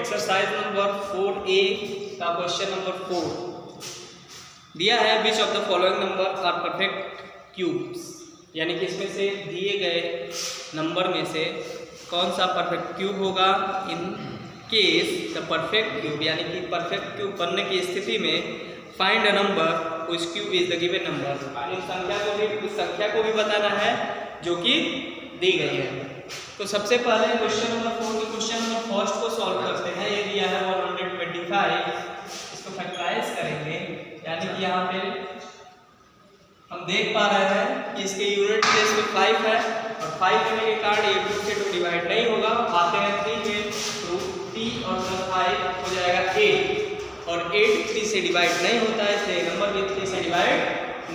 Exercise number 4A का question number 4 दिया है which of the following number are perfect cubes, यानी कि इसमें से दिए गए नंबर में से कौन सा परफेक्ट क्यूब होगा। In case the perfect cube, यानी कि परफेक्ट क्यूब बनने की स्थिति में find a number which cube is the given number. उस संख्या को भी बताना है जो कि दी गई है। तो सबसे पहले क्वेश्चन नंबर 4 के क्वेश्चन नंबर फर्स्ट को सॉल्व करते हैं। ये दिया है 125, इसको फैक्टराइज करेंगे, यानी कि यहाँ पे हम देख पा रहे हैं कि इसके यूनिट प्लेस में 5 है और 5 होने के कारण ये 2 से 2 डिवाइड नहीं होगा। आते हैं 3 के, तो 3 और 5 हो जाएगा 8 और 8 3 से डिवाइड नहीं होता है, इसलिए नंबर भी 3 से डिवाइड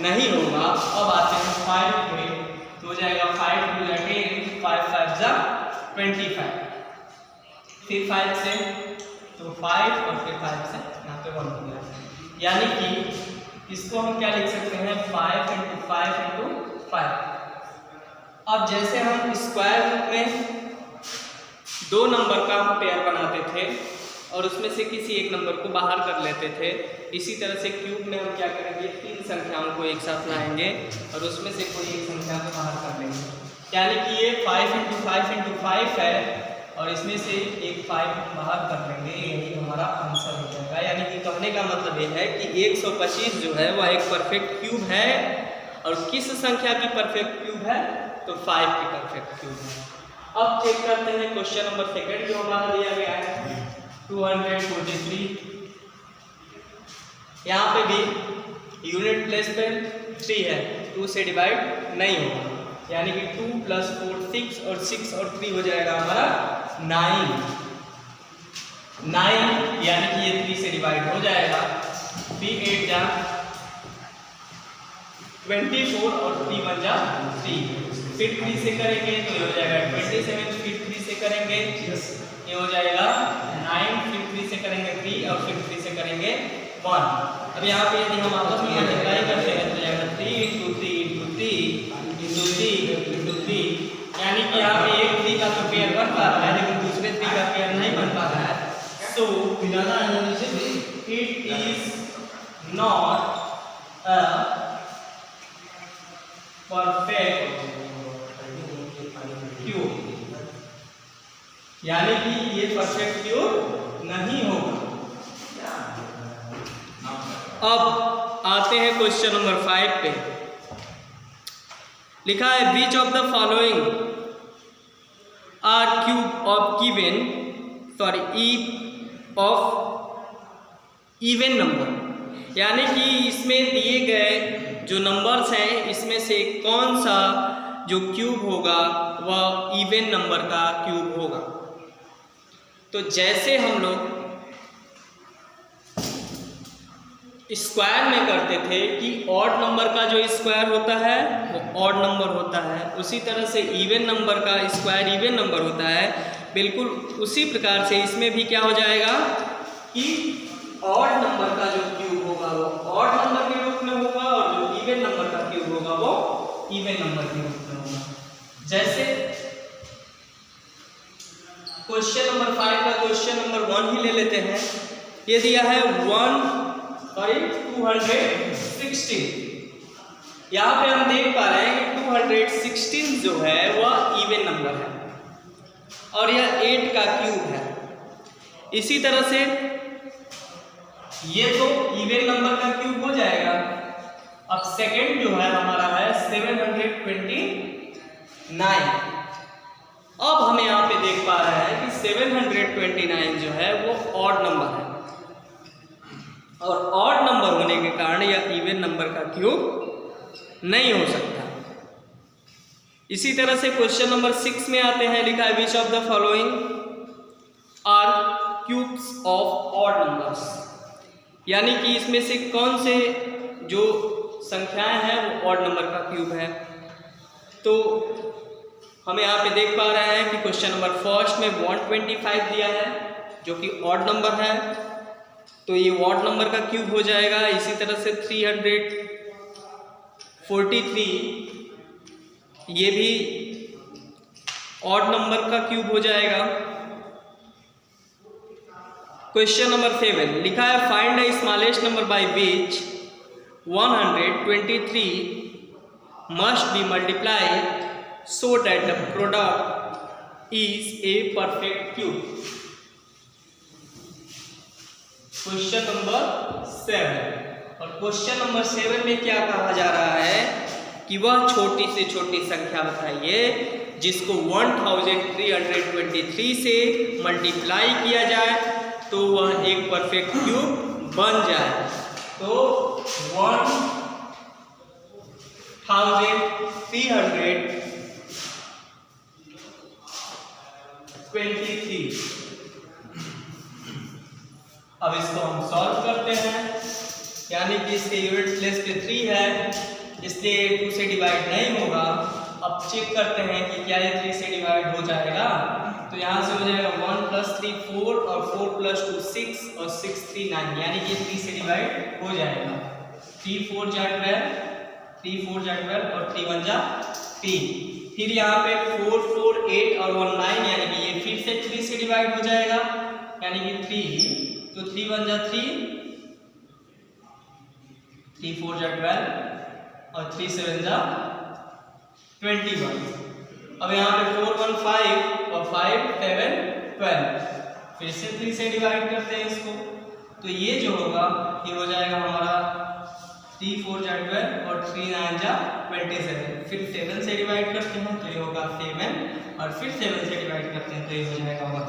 नहीं होगा। अब आते हैं 5 में, तो हो जाएगा 5 2 10, 5 5 जा 25, फिर 5 से तो 5 और फिर 5 से यहाँ पे 1 हो गया, यानी कि इसको हम क्या लिख सकते हैं 5 × 5 × 5। अब जैसे हम स्क्वायर रूट में 2 नंबर का हम पेयर बनाते थे और उसमें से किसी एक नंबर को बाहर कर लेते थे, इसी तरह से क्यूब में हम क्या करेंगे 3 संख्याओं को एक साथ लाएंगे और उसमें से कोई एक संख्या को बाहर कर लेंगे, यानी कि ये 5 × 5 × 5 है और इसमें से एक 5 हम बाहर कर लेंगे, यही हमारा आंसर हो जाएगा। यानी कि कहने का मतलब ये है कि 125 जो है वह एक परफेक्ट क्यूब है और किस संख्या की परफेक्ट क्यूब है, तो 5 की परफेक्ट क्यूब है। अब चेक करते हैं क्वेश्चन नंबर सेकंड जो हमारा दिया गया है 243। यहाँ पे भी यूनिट प्लेस पे 3 है, 2 से डिवाइड नहीं होगा, यानी कि 2 + 4 6 और 6 और 3 हो जाएगा हमारा 9, यानी कि ये 3 से डिवाइड हो जाएगा। 3 8 जा 24 और 3 1 जा 3, फिर 3 से करेंगे तो ये हो जाएगा 27, फिर 3 से करेंगे ये हो जाएगा 9, फिर 3 से करेंगे 3 और फिर 3 से करेंगे 1। अब यहाँ पे यदि हम आपस में मल्टीप्लाई करते हैं तो जाएगा 3 × 3 × 3 × 3 × 3, यानी कि यहाँ पे एक 3 का तो पेयर बन पा रहा है लेकिन दूसरे 3 का पेयर नहीं बन पा रहा है। So it is not a perfect cube, यानी कि ये परफेक्ट क्यूब नहीं होगा। अब आते हैं क्वेश्चन नंबर 5 पे। लिखा है which of the following are cube of even number, यानी कि इसमें दिए गए जो नंबर्स हैं इसमें से कौन सा जो क्यूब होगा वह इवन नंबर का क्यूब होगा। तो जैसे हम लोग स्क्वायर में करते थे कि ऑड नंबर का जो स्क्वायर होता है वो ऑड नंबर होता है, उसी तरह से इवन नंबर का स्क्वायर इवन नंबर होता है, बिल्कुल उसी प्रकार से इसमें भी क्या हो जाएगा कि ऑड नंबर का जो क्यूब होगा वो ऑड नंबर के रूप में होगा और जो इवन नंबर का क्यूब होगा वो इवन नंबर के रूप में होगा। जैसे क्वेश्चन नंबर 5 का क्वेश्चन नंबर 1 ही ले लेते हैं। ये दिया है 216। यहाँ पे हम देख पा रहे हैं कि 216 जो है वह इवन नंबर है और यह 8 का क्यूब है। इसी तरह से ये तो इवन नंबर का क्यूब हो जाएगा। अब सेकंड जो है हमारा है 729। अब हम यहाँ पे देख पा रहे हैं कि 729 जो है वो ऑड नंबर है और ऑड नंबर होने के कारण यह इवन नंबर का क्यूब नहीं हो सकता। इसी तरह से क्वेश्चन नंबर 6 में आते हैं। लिखा है which of the following are cubes of odd numbers, यानी कि इसमें से कौन से जो संख्याएं हैं वो ऑड नंबर का क्यूब है। तो हम यहाँ पे देख पा रहे हैं कि क्वेश्चन नंबर फर्स्ट में 125 दिया है जो कि ऑड नंबर है, तो ये ऑड नंबर का क्यूब हो जाएगा। इसी तरह से 343 ये भी ऑड नंबर का क्यूब हो जाएगा। क्वेश्चन नंबर 7 लिखा है find the smallest number by which 123 must be multiplied so that the product is a perfect cube. Question number 7 और क्वेश्चन नंबर 7 में क्या कहा जा रहा है कि वह छोटी से छोटी संख्या बताइए जिसको 1323 से मल्टीप्लाई किया जाए तो वह एक परफेक्ट क्यूब बन जाए। तो 1323, अब इसको हम सॉल्व करते हैं, यानी कि इसके यूनिट प्लेस पे 3 है इसलिए 2 से डिवाइड नहीं होगा। अब चेक करते हैं कि क्या ये 3 से डिवाइड हो जाएगा। तो यहाँ से हो जाएगा 1 + 3 4 और 4 + 2 6 और 6 3 9, यानी कि 3 से डिवाइड हो जाएगा। 3 4 जा 12, 3 4 जा 12 और 3 1 जा 3। फिर यहाँ पे 4 4 8 और 1 9, यानी कि ये फिर से 3 से डिवाइड हो जाएगा, यानी कि 3। तो 3 1 जा 3, 3 4 जा 12 और 3 7 जा 21। अब यहाँ पे 4 1 5 और 5 7 12, फिर से 3 से डिवाइड करते हैं इसको। तो ये जो होगा ये हो जाएगा हमारा 3 4 जा 12 और 3 9 जा 27। फिर 7 से डिवाइड करते हैं तो ये होगा 7 और फिर 7 से डिवाइड करते हैं तो ये हो जाएगा 1,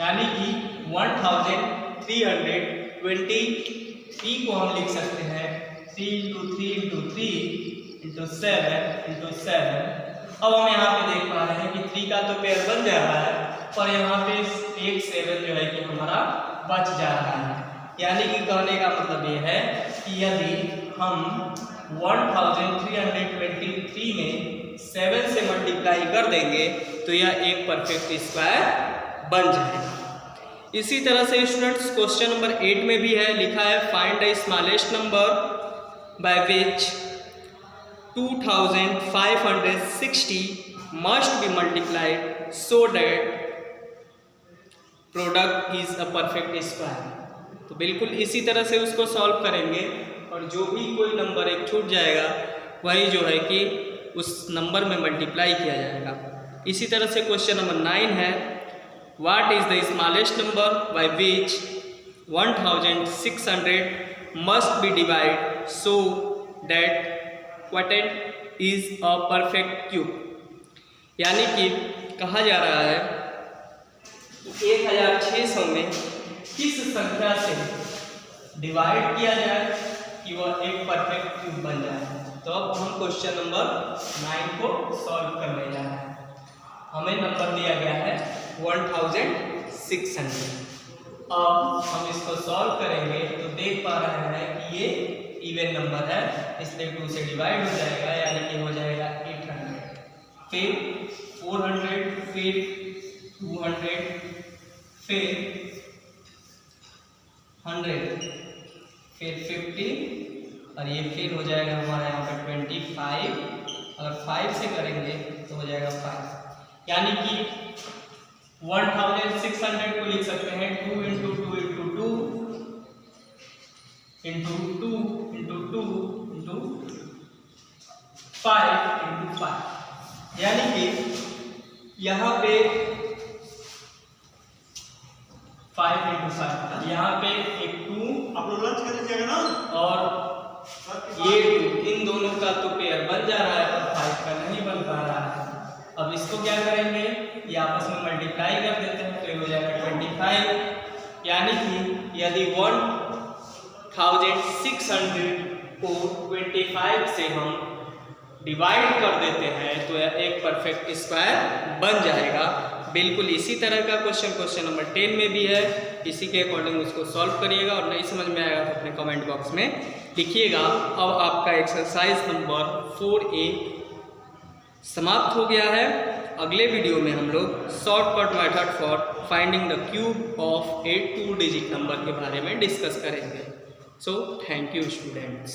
यानी कि 1323 को हम लिख सकते हैं 3 × 3 × 3 × 7 × 7। अब हम यहाँ पे देख पा रहे हैं कि 3 का तो पेयर बन जा रहा है और यहाँ पे एक 7 जो है कि हमारा बच जा रहा है, यानी कि कहने का मतलब ये है कि यदि हम 1323 में 7 से मल्टीप्लाई कर देंगे तो यह एक परफेक्ट स्क्वायर बन जाएगा। इसी तरह से स्टूडेंट्स क्वेश्चन नंबर 8 में भी है, लिखा है find the smallest number by which 2560 must be multiplied so that product is a perfect square। तो बिल्कुल इसी तरह से उसको सॉल्व करेंगे और जो भी कोई नंबर एक छूट जाएगा वही जो है कि उस नंबर में मल्टीप्लाई किया जाएगा। इसी तरह से क्वेश्चन नंबर 9 है what is the smallest number by which 1600 must be divided so that quotient is a perfect cube। यानी कि कहा जा रहा है 1600 में किस संख्या से डिवाइड किया जाए कि वह एक परफेक्ट क्यूब बन जाए। तो अब हम क्वेश्चन नंबर 9 को सॉल्व करने जा रहे हैं। हमें नंबर दिया गया है 1600। अब हम इसको सॉल्व करेंगे तो देख पा रहे हैं कि ये इवन नंबर है इसलिए 2 से डिवाइड हो जाएगा, यानी कि हो जाएगा 800, फिर 400, फिर 200, फिर 100, फिर 50 और ये फिर हो जाएगा हमारा यहाँ पे 25। अगर 5 से करेंगे तो हो जाएगा 5, यानी कि 1600 को लिख सकते हैं 2 × 2 × 2 × 2 × 2 × 5 × 5, यानी कि यहाँ पे 5 × 5, यहाँ पे एक 2 आप लोग लंच कर लीजिएगा ना, और ये 2, इन दोनों का तो पेयर बन जा रहा है पर 5 का नहीं बन पा रहा है। अब इसको क्या करेंगे, ये आपस में मल्टीप्लाई कर देते हैं तो ये हो जाएगा 25, यानी कि यदि 1600 को 25 से हम डिवाइड कर देते हैं तो यह एक परफेक्ट स्क्वायर बन जाएगा। बिल्कुल इसी तरह का क्वेश्चन नंबर 10 में भी है, इसी के अकॉर्डिंग उसको सॉल्व करिएगा और नहीं समझ में आएगा तो अपने कमेंट बॉक्स में लिखिएगा। अब आपका एक्सरसाइज नंबर 4A समाप्त हो गया है। अगले वीडियो में हम लोग shortcut method for finding the cube of 8 2 digit number के बारे में डिस्कस करेंगे। So thank you students.